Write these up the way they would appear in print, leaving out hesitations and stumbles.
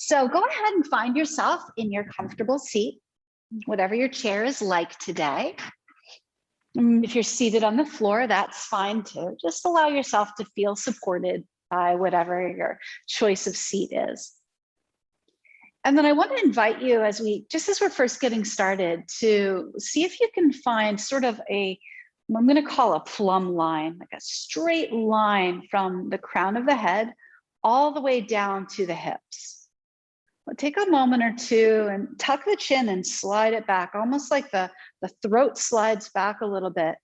So go ahead and find yourself in your comfortable seat, whatever your chair is like today. If you're seated on the floor, that's fine too. Just allow yourself to feel supported by whatever your choice of seat is. And then I want to invite you as we're first getting started, to see if you can find sort of I'm going to call a plumb line, like a straight line from the crown of the head all the way down to the hips. Well, take a moment or two and tuck the chin and slide it back, almost like the throat slides back a little bit.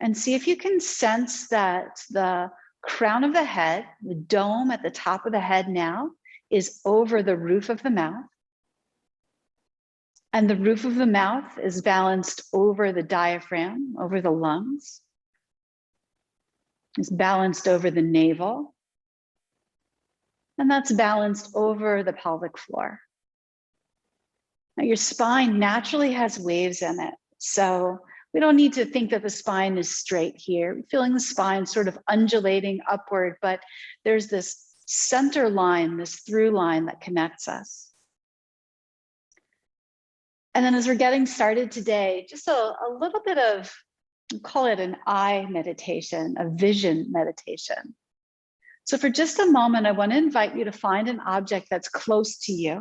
And see if you can sense that the crown of the head, the dome at the top of the head now, is over the roof of the mouth. And the roof of the mouth is balanced over the diaphragm, over the lungs. It's balanced over the navel. And that's balanced over the pelvic floor. Now, your spine naturally has waves in it. So we don't need to think that the spine is straight here. We're feeling the spine sort of undulating upward, but there's this center line, this through line that connects us. And then as we're getting started today, just a little bit of, call it an eye meditation, a vision meditation. So for just a moment, I want to invite you to find an object that's close to you.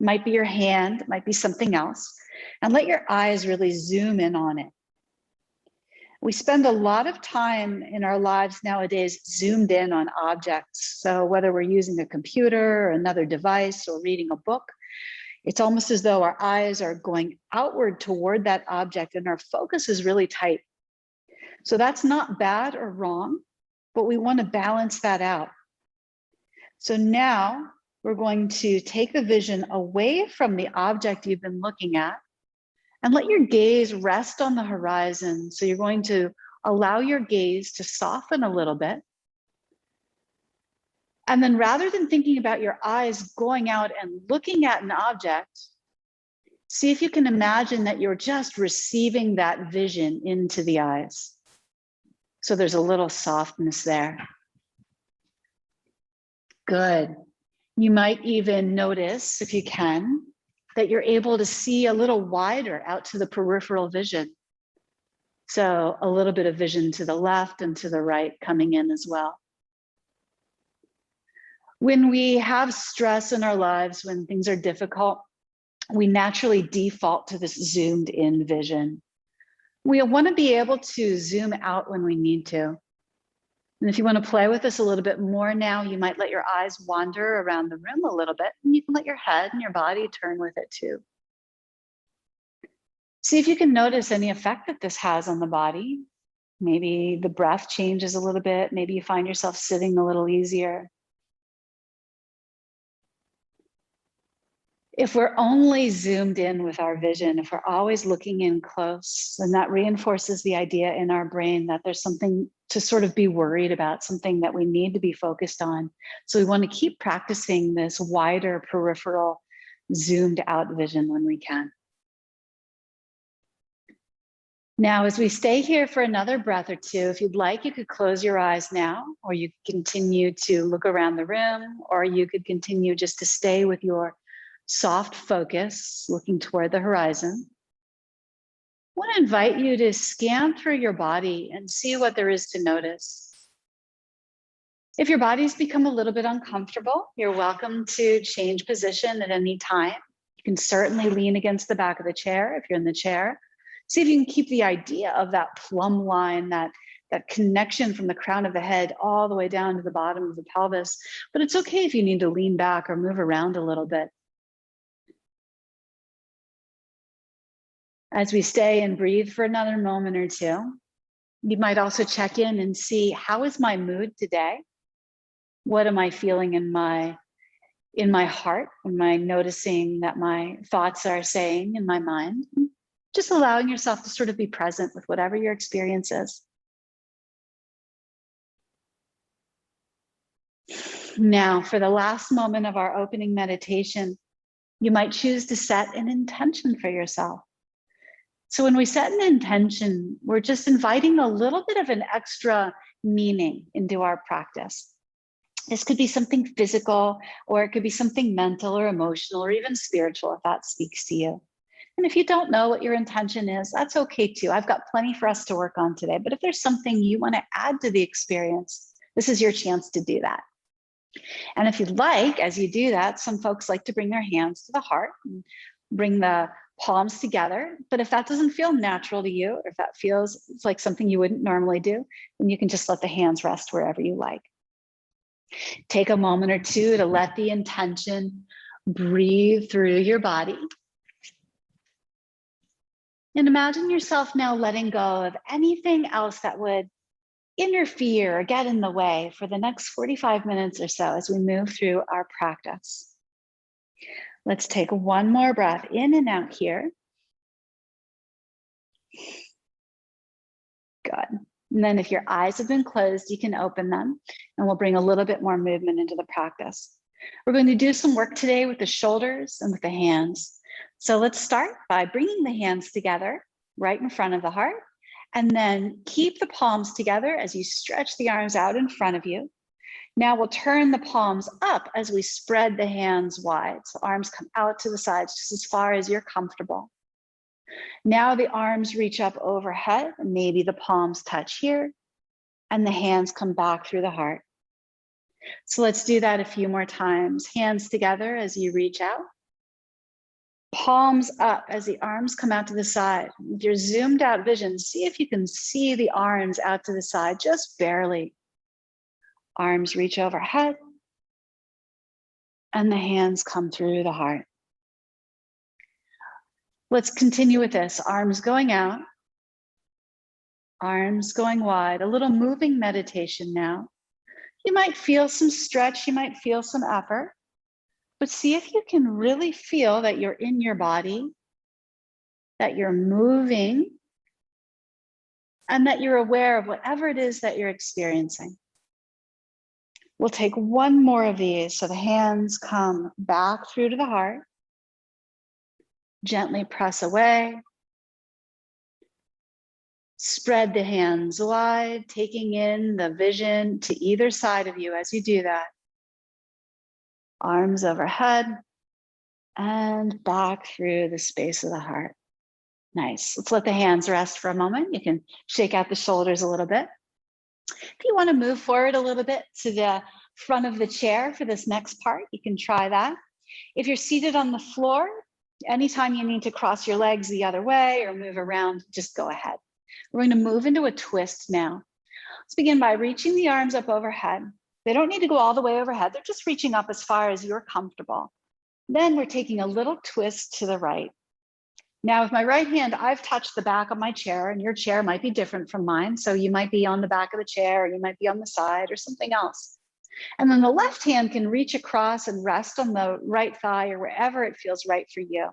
It might be your hand, it might be something else, and let your eyes really zoom in on it. We spend a lot of time in our lives nowadays zoomed in on objects. So whether we're using a computer or another device or reading a book, it's almost as though our eyes are going outward toward that object and our focus is really tight. So that's not bad or wrong, but we want to balance that out. So now we're going to take the vision away from the object you've been looking at and let your gaze rest on the horizon. So you're going to allow your gaze to soften a little bit. And then rather than thinking about your eyes going out and looking at an object, see if you can imagine that you're just receiving that vision into the eyes. So there's a little softness there. Good. You might even notice, if you can, that you're able to see a little wider out to the peripheral vision. So a little bit of vision to the left and to the right coming in as well. When we have stress in our lives, when things are difficult, we naturally default to this zoomed in vision. We want to be able to zoom out when we need to. And if you want to play with this a little bit more now, you might let your eyes wander around the room a little bit, and you can let your head and your body turn with it too. See if you can notice any effect that this has on the body. Maybe the breath changes a little bit. Maybe you find yourself sitting a little easier. If we're only zoomed in with our vision, if we're always looking in close, then that reinforces the idea in our brain that there's something to sort of be worried about, something that we need to be focused on. So we want to keep practicing this wider peripheral zoomed out vision when we can. Now, as we stay here for another breath or two, if you'd like, you could close your eyes now, or you could continue to look around the room, or you could continue just to stay with your soft focus, looking toward the horizon. I want to invite you to scan through your body and see what there is to notice. If your body's become a little bit uncomfortable, you're welcome to change position at any time. You can certainly lean against the back of the chair if you're in the chair. See if you can keep the idea of that plumb line, that connection from the crown of the head all the way down to the bottom of the pelvis. But it's okay if you need to lean back or move around a little bit. As we stay and breathe for another moment or two, you might also check in and see, how is my mood today? What am I feeling in my heart? Am I noticing that my thoughts are saying in my mind? Just allowing yourself to sort of be present with whatever your experience is. Now, for the last moment of our opening meditation, you might choose to set an intention for yourself. So when we set an intention, we're just inviting a little bit of an extra meaning into our practice. This could be something physical, or it could be something mental or emotional or even spiritual if that speaks to you. And if you don't know what your intention is, that's okay too. I've got plenty for us to work on today. But if there's something you want to add to the experience, this is your chance to do that. And if you'd like, as you do that, some folks like to bring their hands to the heart and bring the palms together. But if that doesn't feel natural to you, or if that feels like something you wouldn't normally do, then you can just let the hands rest wherever you like. Take a moment or two to let the intention breathe through your body. And imagine yourself now letting go of anything else that would interfere or get in the way for the next 45 minutes or so as we move through our practice. Let's take one more breath in and out here. Good. And then if your eyes have been closed, you can open them, and we'll bring a little bit more movement into the practice. We're going to do some work today with the shoulders and with the hands. So let's start by bringing the hands together right in front of the heart, and then keep the palms together as you stretch the arms out in front of you. Now we'll turn the palms up as we spread the hands wide. So arms come out to the sides just as far as you're comfortable. Now the arms reach up overhead, and maybe the palms touch here, and the hands come back through the heart. So let's do that a few more times. Hands together as you reach out. Palms up as the arms come out to the side. With your zoomed out vision, see if you can see the arms out to the side, just barely. Arms reach overhead, and the hands come through the heart. Let's continue with this. Arms going out, arms going wide, a little moving meditation now. You might feel some stretch, you might feel some effort, but see if you can really feel that you're in your body, that you're moving, and that you're aware of whatever it is that you're experiencing. We'll take one more of these. So the hands come back through to the heart. Gently press away. Spread the hands wide, taking in the vision to either side of you as you do that. Arms overhead and back through the space of the heart. Nice. Let's let the hands rest for a moment. You can shake out the shoulders a little bit. If you want to move forward a little bit to the front of the chair for this next part, you can try that. If you're seated on the floor, anytime you need to cross your legs the other way or move around, just go ahead. We're going to move into a twist now. Let's begin by reaching the arms up overhead. They don't need to go all the way overhead. They're just reaching up as far as you're comfortable. Then we're taking a little twist to the right. Now with my right hand, I've touched the back of my chair, and your chair might be different from mine. So you might be on the back of the chair, or you might be on the side or something else. And then the left hand can reach across and rest on the right thigh or wherever it feels right for you.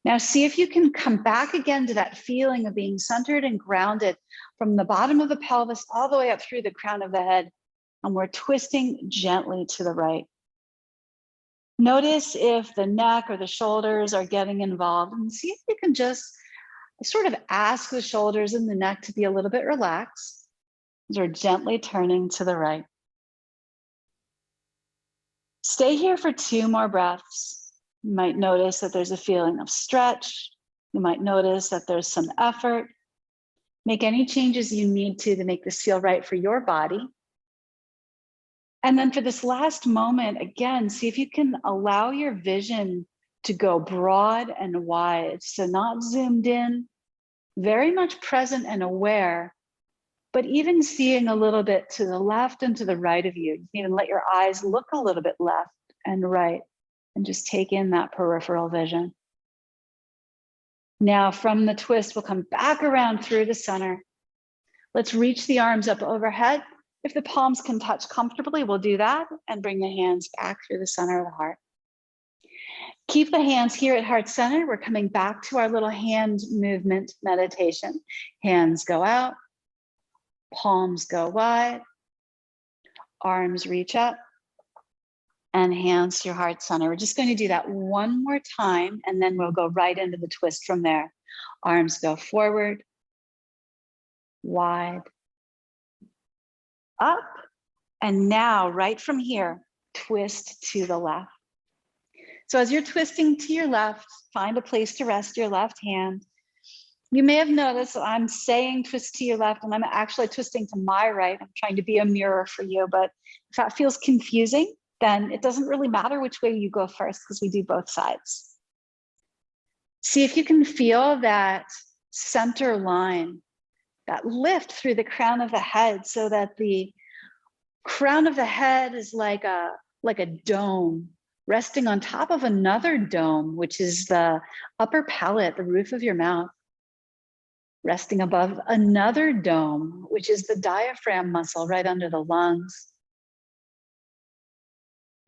Now see if you can come back again to that feeling of being centered and grounded from the bottom of the pelvis all the way up through the crown of the head. And we're twisting gently to the right. Notice if the neck or the shoulders are getting involved, and see if you can just sort of ask the shoulders and the neck to be a little bit relaxed as we're gently turning to the right. Stay here for 2 more breaths. You might notice that there's a feeling of stretch. You might notice that there's some effort. Make any changes you need to make this feel right for your body. And then for this last moment, again, see if you can allow your vision to go broad and wide. So not zoomed in, very much present and aware, but even seeing a little bit to the left and to the right of you. You can even let your eyes look a little bit left and right and just take in that peripheral vision. Now from the twist, we'll come back around through the center. Let's reach the arms up overhead. If the palms can touch comfortably, we'll do that and bring the hands back through the center of the heart. Keep the hands here at heart center. We're coming back to our little hand movement meditation. Hands go out, palms go wide, arms reach up, and hands to your heart center. We're just going to do that one more time, and then we'll go right into the twist from there. Arms go forward, wide, up, And now, right from here, twist to the left. So as you're twisting to your left, find a place to rest your left hand. You may have noticed I'm saying twist to your left, and I'm actually twisting to my right. I'm trying to be a mirror for you, but if that feels confusing, then it doesn't really matter which way you go first, because we do both sides. See if you can feel that center line, that lift through the crown of the head, so that the crown of the head is like a dome resting on top of another dome, which is the upper palate, the roof of your mouth, resting above another dome, which is the diaphragm muscle right under the lungs.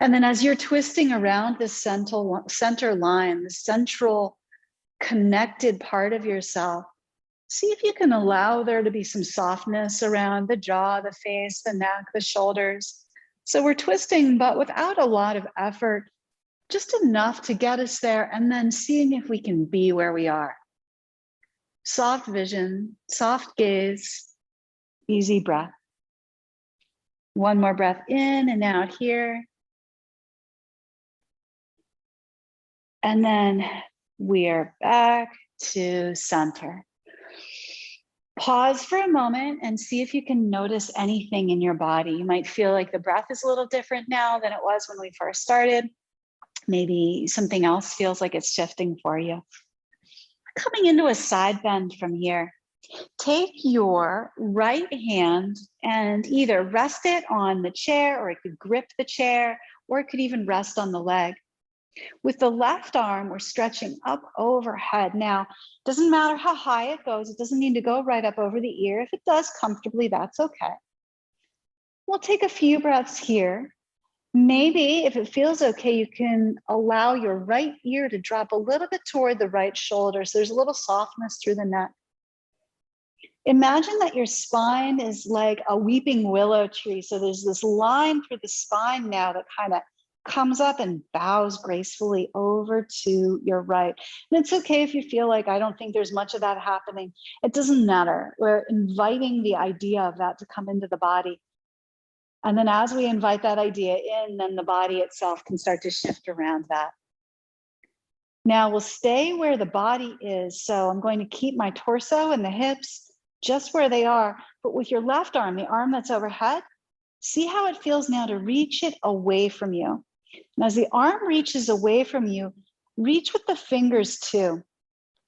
And then as you're twisting around this center line, the central connected part of yourself, see if you can allow there to be some softness around the jaw, the face, the neck, the shoulders. So we're twisting, but without a lot of effort, just enough to get us there, and then seeing if we can be where we are. Soft vision, soft gaze, easy breath. One more breath in and out here. And then we are back to center. Pause for a moment and see if you can notice anything in your body. You might feel like the breath is a little different now than it was when we first started. Maybe something else feels like it's shifting for you. Coming into a side bend from here. Take your right hand and either rest it on the chair, or it could grip the chair, or it could even rest on the leg. With the left arm, we're stretching up overhead. Now, doesn't matter how high it goes. It doesn't need to go right up over the ear. If it does comfortably, that's okay. We'll take a few breaths here. Maybe if it feels okay, you can allow your right ear to drop a little bit toward the right shoulder, so there's a little softness through the neck. Imagine that your spine is like a weeping willow tree. So there's this line through the spine now that kind of comes up and bows gracefully over to your right. And it's okay if you feel like, I don't think there's much of that happening. It doesn't matter. We're inviting the idea of that to come into the body. And then as we invite that idea in, then the body itself can start to shift around that. Now we'll stay where the body is. So I'm going to keep my torso and the hips just where they are, but with your left arm, the arm that's overhead, see how it feels now to reach it away from you. And as the arm reaches away from you, reach with the fingers too.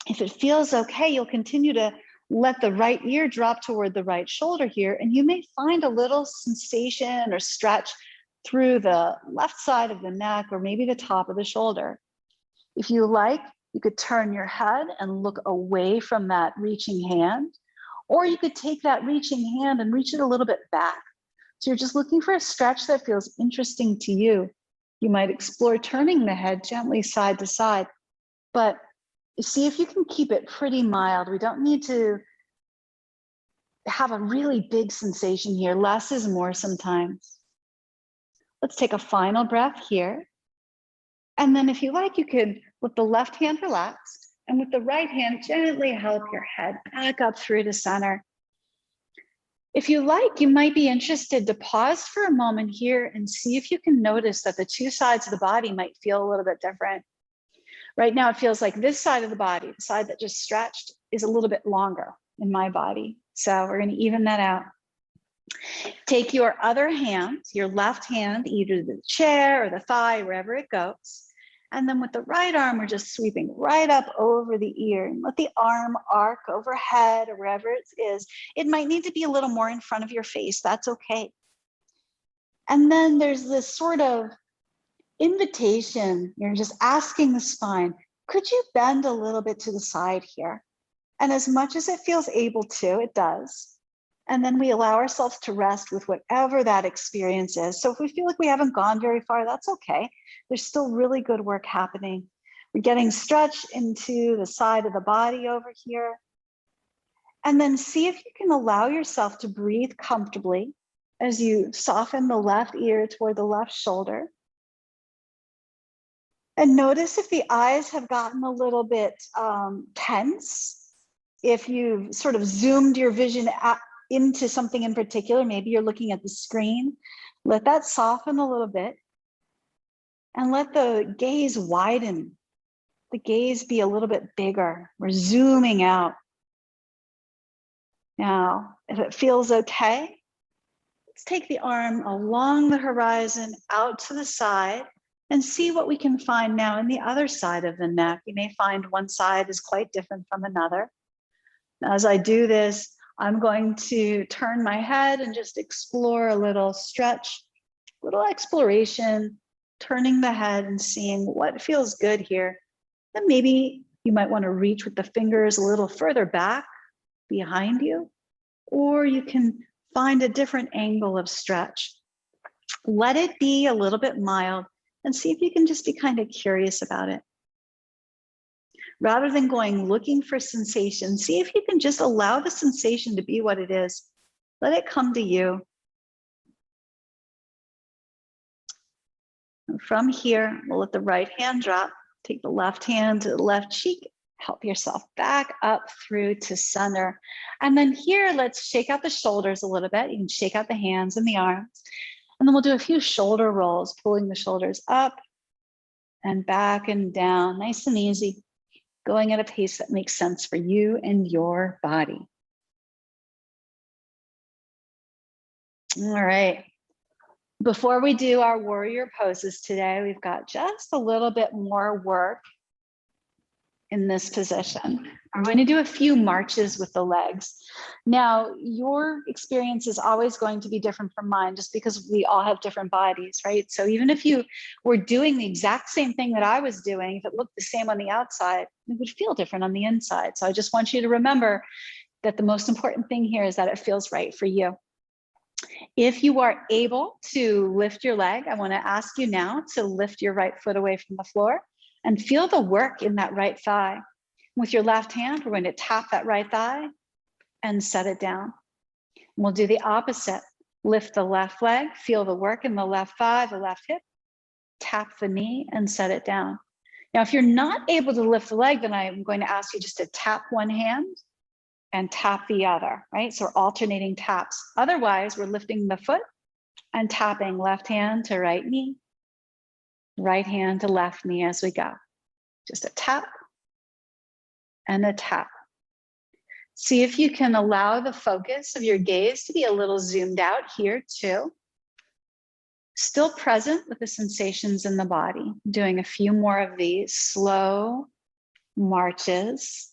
If it feels okay, you'll continue to let the right ear drop toward the right shoulder here, and you may find a little sensation or stretch through the left side of the neck, or maybe the top of the shoulder. If you like, you could turn your head and look away from that reaching hand, or you could take that reaching hand and reach it a little bit back. So you're just looking for a stretch that feels interesting to you. You might explore turning the head gently side to side, but see if you can keep it pretty mild. We don't need to have a really big sensation here. Less is more sometimes. Let's take a final breath here. And then if you like, you could, with the left hand relaxed, and with the right hand, gently help your head back up through to center. If you like, you might be interested to pause for a moment here and see if you can notice that the two sides of the body might feel a little bit different. Right now, it feels like this side of the body, the side that just stretched, is a little bit longer in my body. So we're going to even that out. Take your other hand, your left hand, either the chair or the thigh, wherever it goes. And then with the right arm, we're just sweeping right up over the ear, and let the arm arc overhead or wherever it is. It might need to be a little more in front of your face. That's okay. And then there's this sort of invitation. You're just asking the spine, could you bend a little bit to the side here? And as much as it feels able to, it does. And then we allow ourselves to rest with whatever that experience is. So if we feel like we haven't gone very far, that's okay. There's still really good work happening. We're getting stretched into the side of the body over here. And then see if you can allow yourself to breathe comfortably as you soften the left ear toward the left shoulder. And notice if the eyes have gotten a little bit tense. If you've sort of zoomed your vision out into something in particular, maybe you're looking at the screen, Let that soften a little bit and let the gaze widen. The gaze be a little bit bigger. We're zooming out. Now, if it feels okay, let's take the arm along the horizon out to the side and see what we can find now in the other side of the neck. You may find one side is quite different from another. As I do this, I'm going to turn my head and just explore a little stretch, little exploration, turning the head and seeing what feels good here. Then maybe you might want to reach with the fingers a little further back behind you, or you can find a different angle of stretch. Let it be a little bit mild and see if you can just be kind of curious about it. Rather than going looking for sensation, see if you can just allow the sensation to be what it is. Let it come to you. And from here, we'll let the right hand drop. Take the left hand to the left cheek. Help yourself back up through to center. And then here, let's shake out the shoulders a little bit. You can shake out the hands and the arms. And then we'll do a few shoulder rolls, pulling the shoulders up and back and down, nice and easy, going at a pace that makes sense for you and your body. All right. Before we do our warrior poses today, we've got just a little bit more work in this position. I'm going to do a few marches with the legs. Now, your experience is always going to be different from mine just because we all have different bodies, right? So even if you were doing the exact same thing that I was doing, if it looked the same on the outside, it would feel different on the inside. So I just want you to remember that the most important thing here is that it feels right for you. If you are able to lift your leg, I want to ask you now to lift your right foot away from the floor and feel the work in that right thigh. With your left hand, we're going to tap that right thigh and set it down. We'll do the opposite. Lift the left leg, feel the work in the left thigh, the left hip, tap the knee and set it down. Now, if you're not able to lift the leg, then I'm going to ask you just to tap one hand and tap the other, right? So we're alternating taps. Otherwise, we're lifting the foot and tapping left hand to right knee, right hand to left knee as we go. Just a tap and a tap. See if you can allow the focus of your gaze to be a little zoomed out here too. Still present with the sensations in the body. Doing a few more of these slow marches.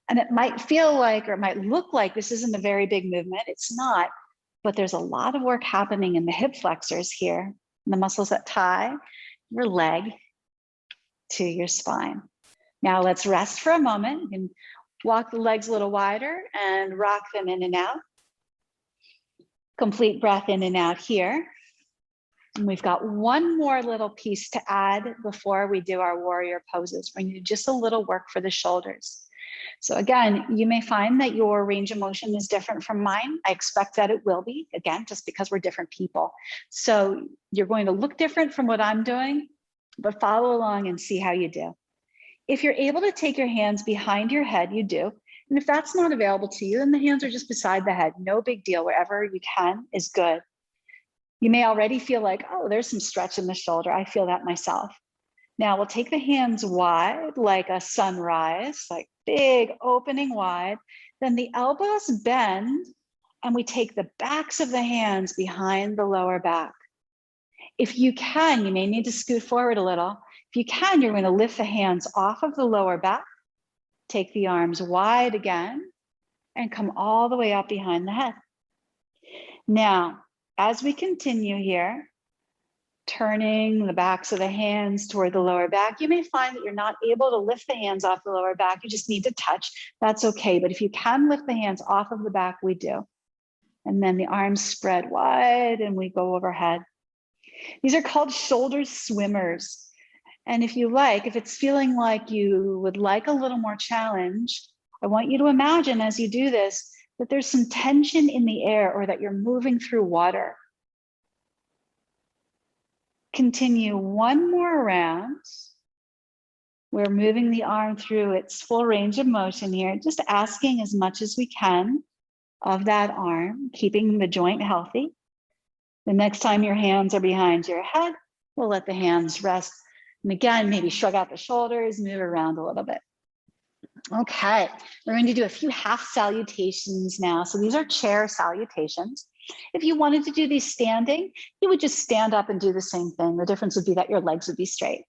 And it might feel like, or it might look like this isn't a very big movement. It's not, but there's a lot of work happening in the hip flexors here, the muscles that tie your leg to your spine. Now let's rest for a moment. You can walk the legs a little wider and rock them in and out. Complete breath in and out here. And we've got one more little piece to add before we do our warrior poses. We're going to do just a little work for the shoulders. So again, you may find that your range of motion is different from mine. I expect that it will be, again, just because we're different people. So you're going to look different from what I'm doing, but follow along and see how you do. If you're able to take your hands behind your head, you do. And if that's not available to you, then the hands are just beside the head. No big deal, wherever you can is good. You may already feel like, oh, there's some stretch in the shoulder. I feel that myself. Now we'll take the hands wide like a sunrise, like big opening wide. Then the elbows bend and we take the backs of the hands behind the lower back. If you can, you may need to scoot forward a little. If you can, you're going to lift the hands off of the lower back, take the arms wide again, and come all the way up behind the head. Now, as we continue here, turning the backs of the hands toward the lower back, you may find that you're not able to lift the hands off the lower back. You just need to touch. That's okay. But if you can lift the hands off of the back, we do. And then the arms spread wide and we go overhead. These are called shoulder swimmers. And if you like, if it's feeling like you would like a little more challenge, I want you to imagine as you do this, that there's some tension in the air or that you're moving through water. Continue one more round. We're moving the arm through its full range of motion here, just asking as much as we can of that arm, keeping the joint healthy. The next time your hands are behind your head, we'll let the hands rest. And again, maybe shrug out the shoulders, move around a little bit. Okay, we're going to do a few half salutations now. So these are chair salutations. If you wanted to do these standing, you would just stand up and do the same thing. The difference would be that your legs would be straight.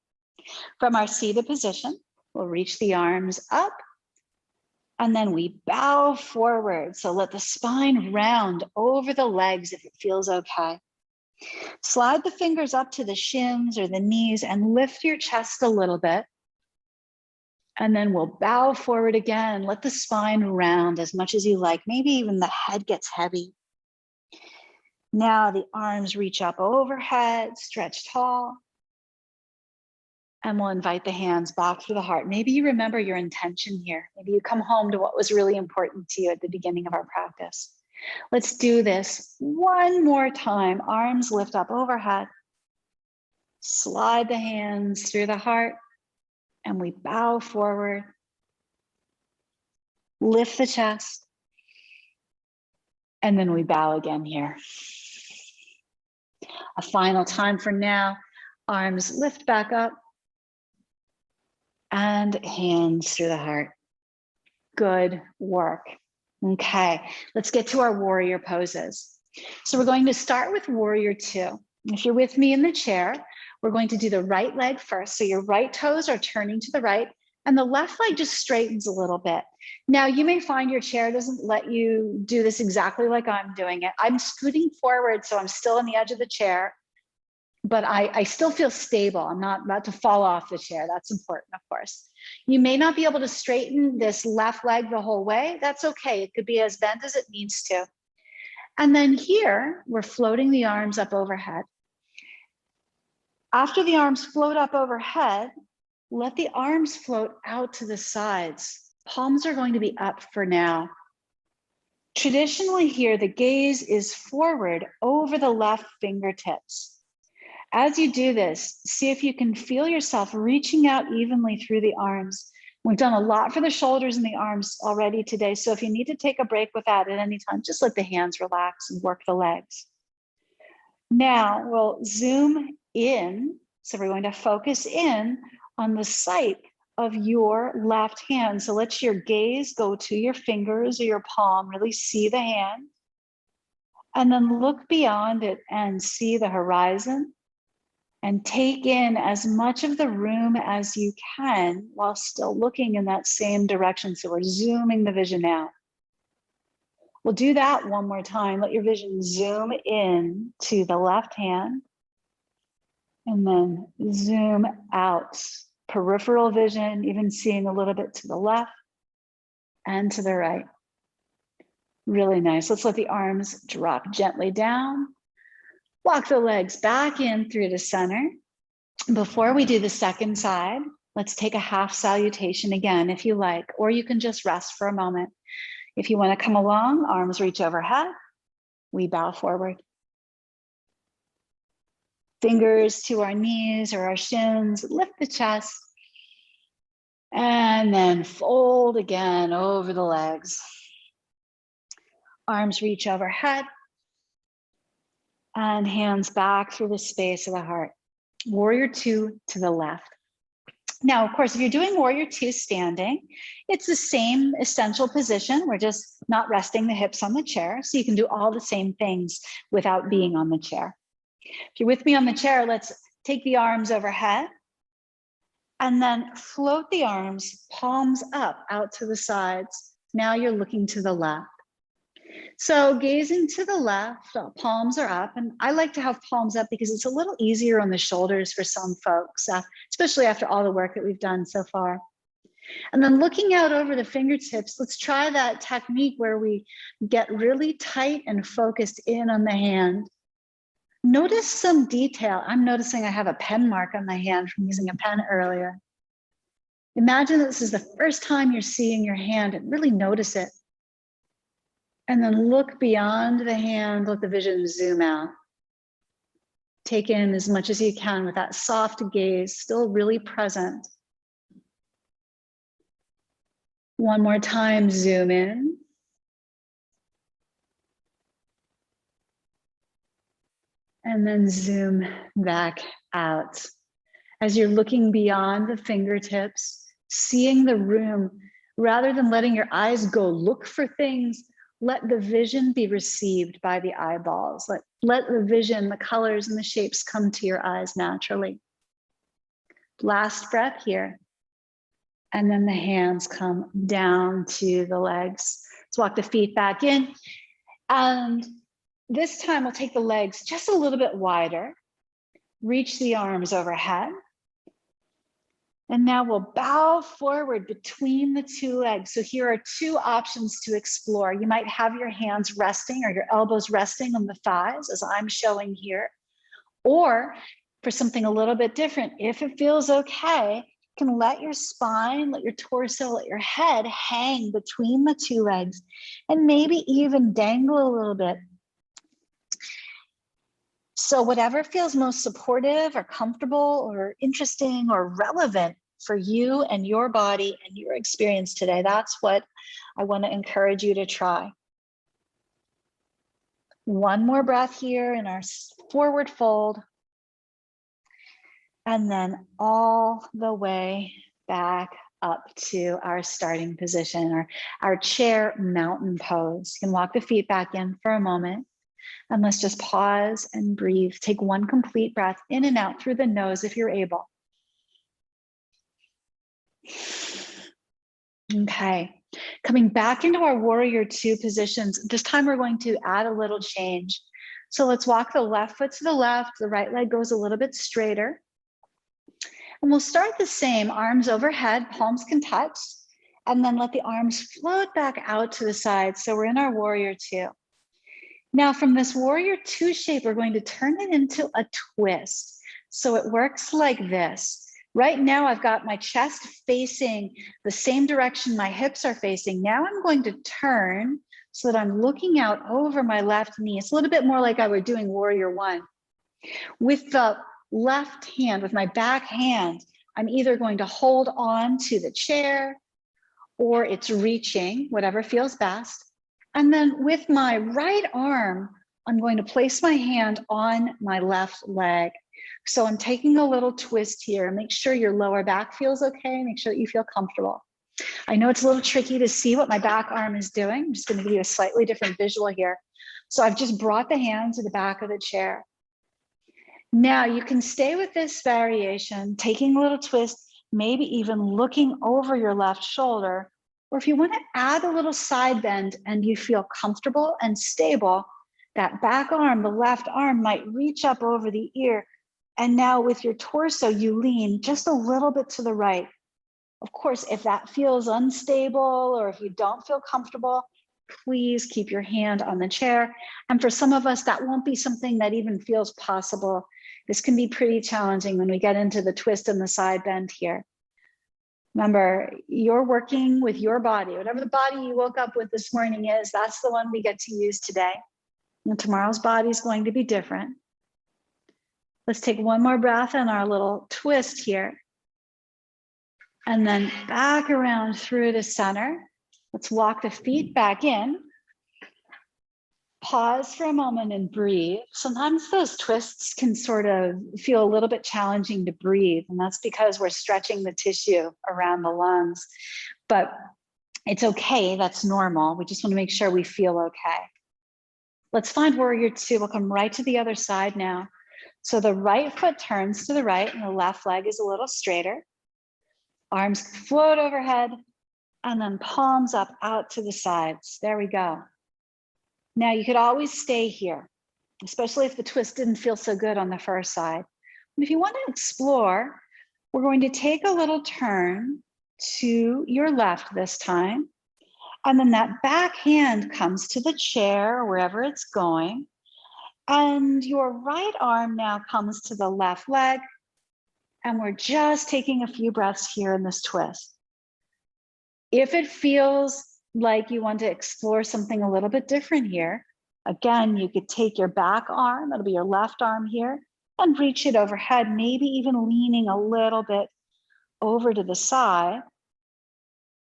From our seated position, we'll reach the arms up and then we bow forward. So let the spine round over the legs if it feels okay. Slide the fingers up to the shins or the knees and lift your chest a little bit. And then we'll bow forward again. Let the spine round as much as you like. Maybe even the head gets heavy. Now the arms reach up overhead, stretch tall. And we'll invite the hands back through the heart. Maybe you remember your intention here. Maybe you come home to what was really important to you at the beginning of our practice. Let's do this one more time. Arms lift up overhead. Slide the hands through the heart. And we bow forward. Lift the chest. And then we bow again here. A final time for now. Arms lift back up. And hands through the heart. Good work. Okay, let's get to our warrior poses. So we're going to start with warrior 2. If you're with me in the chair, we're going to do the right leg first. So your right toes are turning to the right and the left leg just straightens a little bit. Now you may find your chair doesn't let you do this exactly like I'm doing it. I'm scooting forward, so I'm still on the edge of the chair, but I still feel stable. I'm not about to fall off the chair. That's important, of course. You may not be able to straighten this left leg the whole way. That's okay. It could be as bent as it needs to. And then here, we're floating the arms up overhead. After the arms float up overhead, let the arms float out to the sides. Palms are going to be up for now. Traditionally here, the gaze is forward over the left fingertips. As you do this, see if you can feel yourself reaching out evenly through the arms. We've done a lot for the shoulders and the arms already today. So if you need to take a break with that at any time, just let the hands relax and work the legs. Now we'll zoom in. So we're going to focus in on the sight of your left hand. So let your gaze go to your fingers or your palm, really see the hand. And then look beyond it and see the horizon. And take in as much of the room as you can while still looking in that same direction. So we're zooming the vision out. We'll do that one more time. Let your vision zoom in to the left hand and then zoom out. Peripheral vision, even seeing a little bit to the left and to the right. Really nice. Let's let the arms drop gently down. Walk the legs back in through the center. Before we do the second side, let's take a half salutation again, if you like, or you can just rest for a moment. If you want to come along, arms reach overhead, we bow forward. Fingers to our knees or our shins, lift the chest, and then fold again over the legs. Arms reach overhead. And hands back through the space of the heart. Warrior 2 to the left. Now, of course, if you're doing warrior 2 standing, it's the same essential position. We're just not resting the hips on the chair. So you can do all the same things without being on the chair. If you're with me on the chair, let's take the arms overhead and then float the arms, palms up out to the sides. Now you're looking to the left. So gazing to the left, palms are up, and I like to have palms up because it's a little easier on the shoulders for some folks, especially after all the work that we've done so far. And then looking out over the fingertips, let's try that technique where we get really tight and focused in on the hand. Notice some detail. I'm noticing I have a pen mark on my hand from using a pen earlier. Imagine that this is the first time you're seeing your hand and really notice it. And then look beyond the hand, let the vision zoom out. Take in as much as you can with that soft gaze, still really present. One more time, zoom in. And then zoom back out. As you're looking beyond the fingertips, seeing the room, rather than letting your eyes go look for things, let the vision be received by the eyeballs. Let the vision, the colors and the shapes come to your eyes naturally. Last breath here. And then the hands come down to the legs. Let's walk the feet back in. And this time we'll take the legs just a little bit wider. Reach the arms overhead. And now we'll bow forward between the two legs. So here are two options to explore. You might have your hands resting or your elbows resting on the thighs, as I'm showing here. Or for something a little bit different, if it feels okay, you can let your spine, let your torso, let your head hang between the two legs and maybe even dangle a little bit. So whatever feels most supportive or comfortable or interesting or relevant for you and your body and your experience today, that's what I want to encourage you to try. One more breath here in our forward fold. And then all the way back up to our starting position, or our chair mountain pose. You can walk the feet back in for a moment. And let's just pause and breathe. Take one complete breath in and out through the nose if you're able. Okay, coming back into our warrior two positions. This time we're going to add a little change. So let's walk the left foot to the left. The right leg goes a little bit straighter. And we'll start the same, arms overhead, palms can touch, and then let the arms float back out to the side. So we're in our warrior two. Now from this warrior two shape, we're going to turn it into a twist. So it works like this. Right now I've got my chest facing the same direction my hips are facing. Now I'm going to turn so that I'm looking out over my left knee. It's a little bit more like I were doing warrior one. With the left hand, with my back hand, I'm either going to hold on to the chair or it's reaching, whatever feels best. And then with my right arm, I'm going to place my hand on my left leg. So I'm taking a little twist here. Make sure your lower back feels okay. Make sure that you feel comfortable. I know it's a little tricky to see what my back arm is doing. I'm just going to give you a slightly different visual here. So I've just brought the hand to the back of the chair. Now you can stay with this variation, taking a little twist, maybe even looking over your left shoulder. Or if you want to add a little side bend and you feel comfortable and stable, that back arm, the left arm, might reach up over the ear. And now with your torso, you lean just a little bit to the right. Of course, if that feels unstable or if you don't feel comfortable, please keep your hand on the chair. And for some of us, that won't be something that even feels possible. This can be pretty challenging when we get into the twist and the side bend here. Remember, you're working with your body. Whatever the body you woke up with this morning is, that's the one we get to use today. And tomorrow's body is going to be different. Let's take one more breath in our little twist here. And then back around through the center. Let's walk the feet back in. Pause for a moment and breathe. Sometimes those twists can sort of feel a little bit challenging to breathe, and that's because we're stretching the tissue around the lungs. But it's okay, that's normal. We just want to make sure we feel okay. Let's find warrior two. We'll come right to the other side now. So the right foot turns to the right and the left leg is a little straighter. Arms float overhead and then palms up out to the sides. There we go. Now you could always stay here, especially if the twist didn't feel so good on the first side. And if you want to explore, we're going to take a little turn to your left this time. And then that back hand comes to the chair or wherever it's going. And your right arm now comes to the left leg. And we're just taking a few breaths here in this twist. If it feels like you want to explore something a little bit different here, again, you could take your back arm, that'll be your left arm here, and reach it overhead, maybe even leaning a little bit over to the side.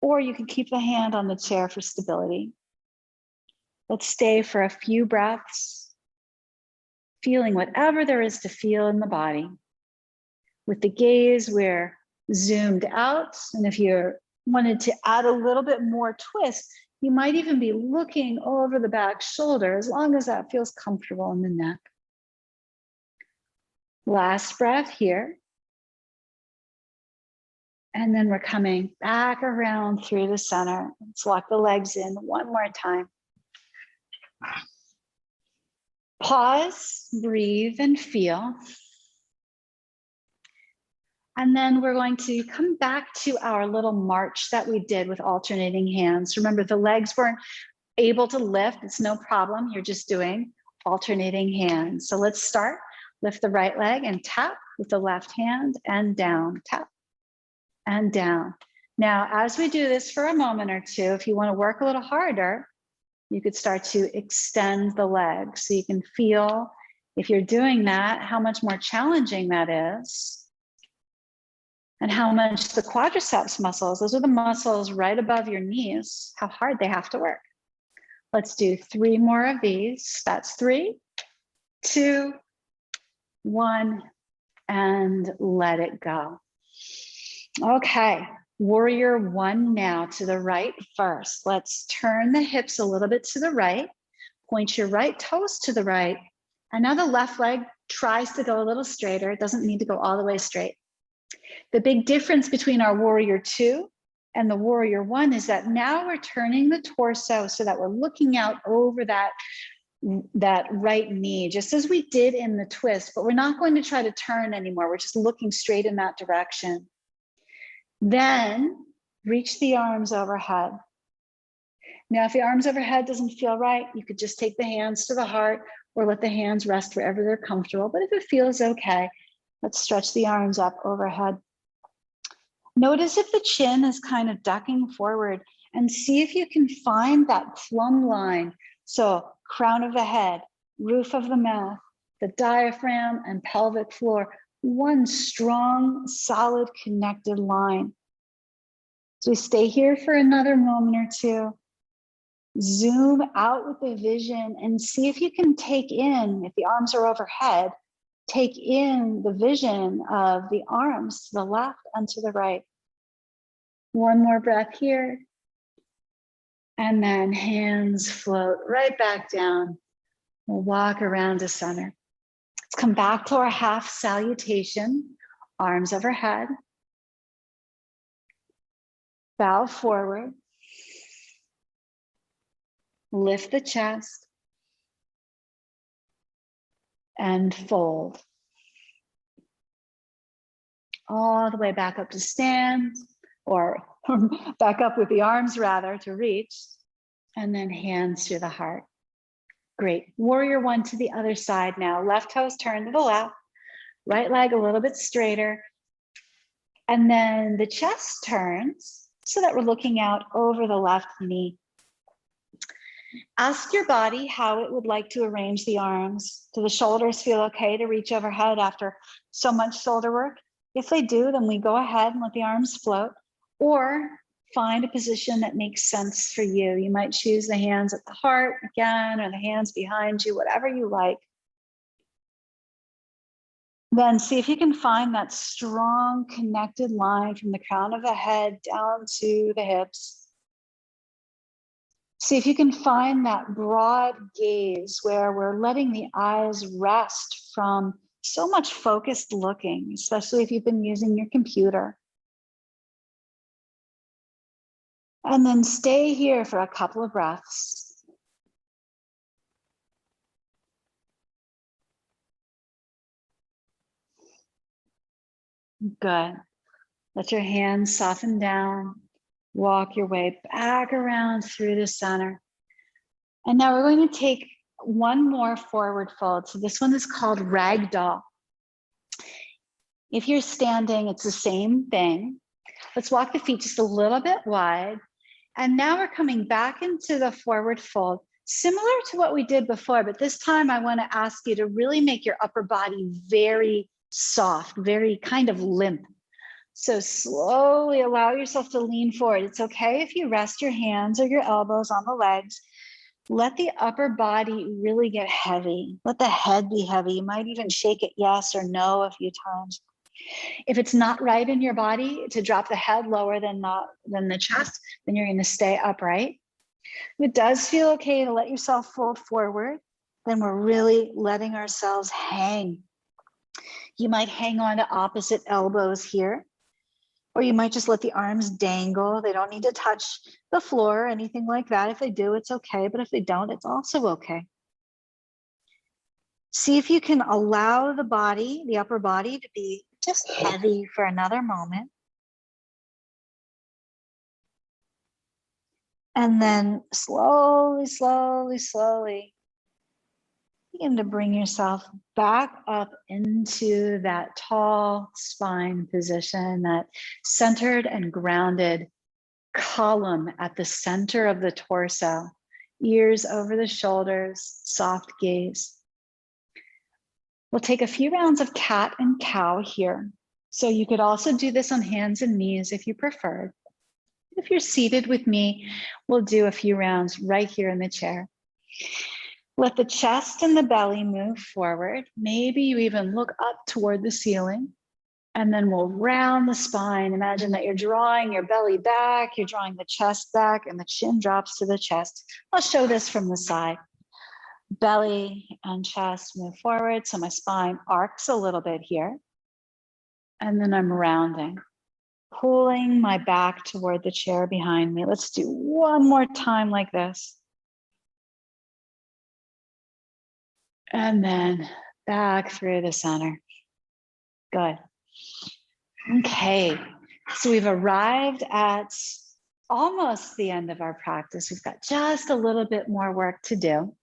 Or you can keep the hand on the chair for stability. Let's stay for a few breaths. feeling whatever there is to feel in the body. With the gaze, we're zoomed out. And if you wanted to add a little bit more twist, you might even be looking over the back shoulder, as long as that feels comfortable in the neck. Last breath here. And then we're coming back around through the center. Let's lock the legs in one more time. Pause, breathe, and feel. And then we're going to come back to our little march that we did with alternating hands. Remember, the legs weren't able to lift. It's no problem. You're just doing alternating hands. So let's start. Lift the right leg and tap with the left hand and down, tap and down. Now, as we do this for a moment or two, if you want to work a little harder, you could start to extend the legs. So you can feel, if you're doing that, how much more challenging that is. And how much the quadriceps muscles, those are the muscles right above your knees, how hard they have to work. Let's do 3 more of these. That's 3, 2, 1, and let it go. Okay, warrior 1 now, to the right first. Let's turn the hips a little bit to the right. Point your right toes to the right. And now the left leg tries to go a little straighter. It doesn't need to go all the way straight. The big difference between our warrior 2 and the warrior 1 is that now we're turning the torso so that we're looking out over that right knee, just as we did in the twist, but we're not going to try to turn anymore. We're just looking straight in that direction. Then reach the arms overhead. Now, if the arms overhead doesn't feel right, you could just take the hands to the heart or let the hands rest wherever they're comfortable. But if it feels okay, let's stretch the arms up overhead. Notice if the chin is kind of ducking forward, and see if you can find that plumb line. So crown of the head, roof of the mouth, the diaphragm and pelvic floor, one strong, solid, connected line. So we stay here for another moment or two. Zoom out with the vision and see if you can take in, if the arms are overhead, take in the vision of the arms to the left and to the right. One more breath here. And then hands float right back down. We'll walk around to center. Let's come back to our half salutation. Arms overhead. Bow forward. Lift the chest. And fold. All the way back up to stand, or back up with the arms rather to reach, and then hands to the heart. Great. Warrior 1 to the other side now. Left toes turn to the left, right leg a little bit straighter, and then the chest turns so that we're looking out over the left knee. Ask your body how it would like to arrange the arms. Do the shoulders feel okay to reach overhead after so much shoulder work? If they do, then we go ahead and let the arms float, or find a position that makes sense for you. You might choose the hands at the heart again, or the hands behind you, whatever you like. Then see if you can find that strong connected line from the crown of the head down to the hips. See if you can find that broad gaze where we're letting the eyes rest from so much focused looking, especially if you've been using your computer. And then stay here for a couple of breaths. Good. Let your hands soften down. Walk your way back around through the center. And now we're going to take one more forward fold. So this one is called ragdoll. If you're standing, it's the same thing. Let's walk the feet just a little bit wide. And now we're coming back into the forward fold, similar to what we did before, but this time I want to ask you to really make your upper body very soft, very kind of limp. So slowly allow yourself to lean forward. It's okay if you rest your hands or your elbows on the legs. Let the upper body really get heavy. Let the head be heavy. You might even shake it yes or no a few times. If it's not right in your body to drop the head lower than the chest, then you're going to stay upright. If it does feel okay to let yourself fold forward, then we're really letting ourselves hang. You might hang on to opposite elbows here, or you might just let the arms dangle. They don't need to touch the floor or anything like that. If they do, it's okay. But if they don't, it's also okay. See if you can allow the body, the upper body, to be just heavy for another moment. And then slowly, slowly, slowly begin to bring yourself back up into that tall spine position, that centered and grounded column at the center of the torso, ears over the shoulders, soft gaze. We'll take a few rounds of cat and cow here. So you could also do this on hands and knees if you preferred. If you're seated with me, we'll do a few rounds right here in the chair. Let the chest and the belly move forward. Maybe you even look up toward the ceiling, and then we'll round the spine. Imagine that you're drawing your belly back, you're drawing the chest back, and the chin drops to the chest. I'll show this from the side. Belly and chest move forward, so my spine arcs a little bit here. And then I'm rounding, pulling my back toward the chair behind me. Let's do one more time like this. And then back through the center. Good. Okay, so we've arrived at almost the end of our practice. We've got just a little bit more work to do.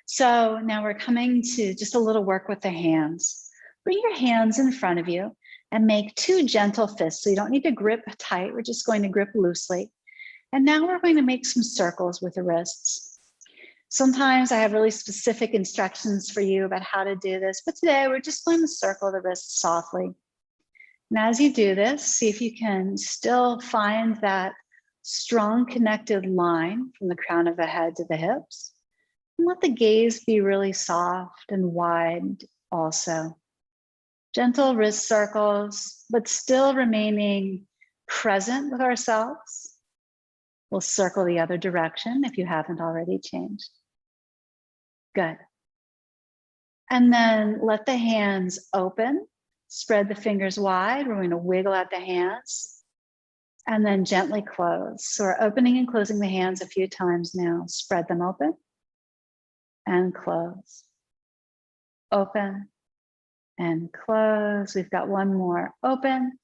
So now we're coming to just a little work with the hands. Bring your hands in front of you and make two gentle fists. So you don't need to grip tight. We're just going to grip loosely. And now we're going to make some circles with the wrists. Sometimes I have really specific instructions for you about how to do this, but today we're just going to circle the wrists softly. And as you do this, see if you can still find that strong connected line from the crown of the head to the hips. And let the gaze be really soft and wide also. Gentle wrist circles, but still remaining present with ourselves. We'll circle the other direction if you haven't already changed. Good. And then let the hands open, spread the fingers wide. We're going to wiggle out the hands and then gently close. So we're opening and closing the hands a few times now. Spread them open and close. Open and close. We've got one more. Open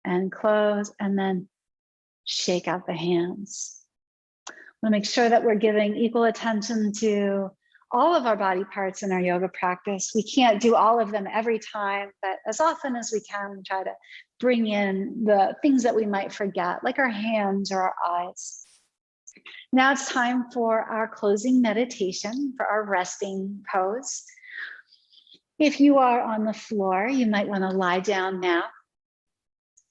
and close, and then shake out the hands. We'll make sure that we're giving equal attention to all of our body parts in our yoga practice. We can't do all of them every time, but as often as we can, we try to bring in the things that we might forget, like our hands or our eyes. Now it's time for our closing meditation, for our resting pose. If you are on the floor, you might want to lie down now.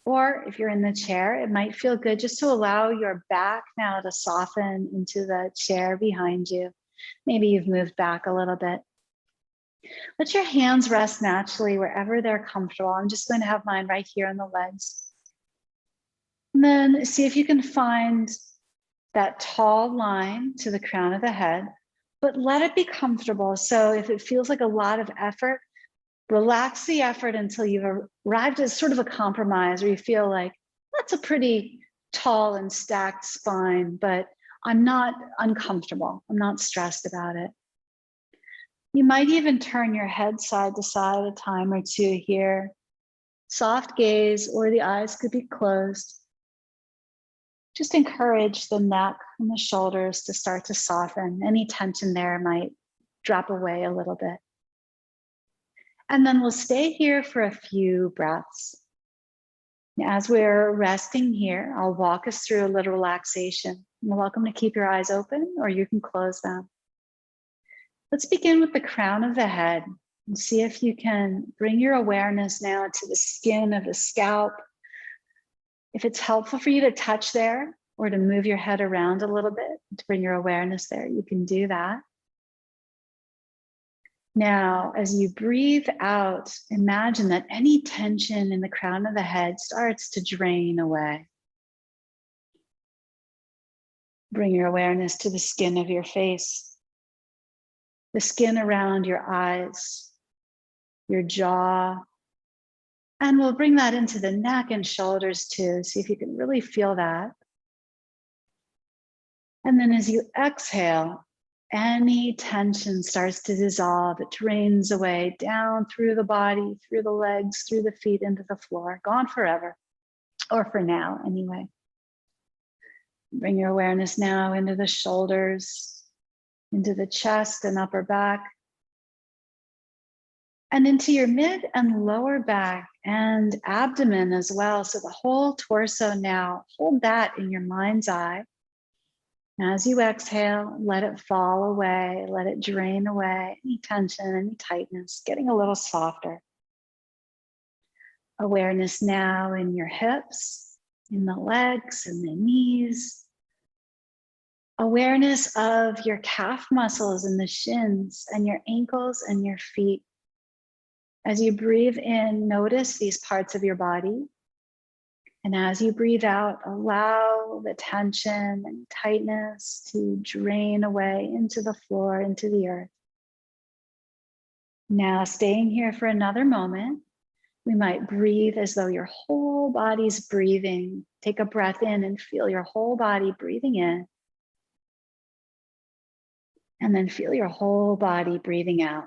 Or if you're in the chair, it might feel good just to allow your back now to soften into the chair behind you. Maybe you've moved back a little bit. Let your hands rest naturally wherever they're comfortable. I'm just going to have mine right here on the legs. And then see if you can find that tall line to the crown of the head, but let it be comfortable. So if it feels like a lot of effort, relax the effort until you've arrived at sort of a compromise where you feel like that's a pretty tall and stacked spine, but I'm not uncomfortable. I'm not stressed about it. You might even turn your head side to side a time or two here. Soft gaze, or the eyes could be closed. Just encourage the neck and the shoulders to start to soften. Any tension there might drop away a little bit. And then we'll stay here for a few breaths. As we're resting here, I'll walk us through a little relaxation. You're welcome to keep your eyes open, or you can close them. Let's begin with the crown of the head and see if you can bring your awareness now to the skin of the scalp. If it's helpful for you to touch there, or to move your head around a little bit to bring your awareness there, you can do that. Now, as you breathe out, imagine that any tension in the crown of the head starts to drain away. Bring your awareness to the skin of your face, the skin around your eyes, your jaw, and we'll bring that into the neck and shoulders too. See if you can really feel that. And then as you exhale, any tension starts to dissolve. It drains away down through the body, through the legs, through the feet, into the floor, gone forever, or for now anyway. Bring your awareness now into the shoulders, into the chest and upper back, and into your mid and lower back and abdomen as well. So the whole torso now, hold that in your mind's eye. As you exhale, let it fall away, let it drain away, any tension, any tightness, getting a little softer. Awareness now in your hips, in the legs and the knees. Awareness of your calf muscles and the shins and your ankles and your feet. As you breathe in, notice these parts of your body. And as you breathe out, allow the tension and tightness to drain away into the floor, into the earth. Now, staying here for another moment, we might breathe as though your whole body's breathing. Take a breath in and feel your whole body breathing in. And then feel your whole body breathing out.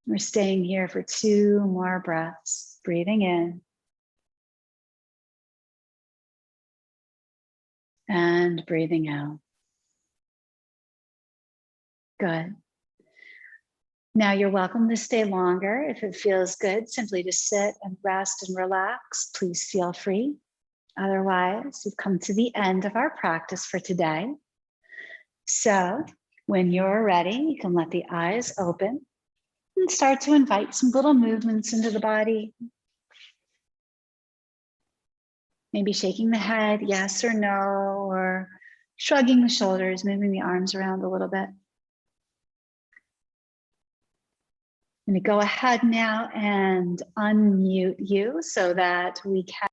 We're staying here for 2 more breaths, breathing in. And breathing out. Good. Now you're welcome to stay longer. If it feels good, simply to sit and rest and relax, please feel free. Otherwise, we've come to the end of our practice for today. So when you're ready, you can let the eyes open and start to invite some little movements into the body. Maybe shaking the head, yes or no, or shrugging the shoulders, moving the arms around a little bit. I'm going to go ahead now and unmute you so that we can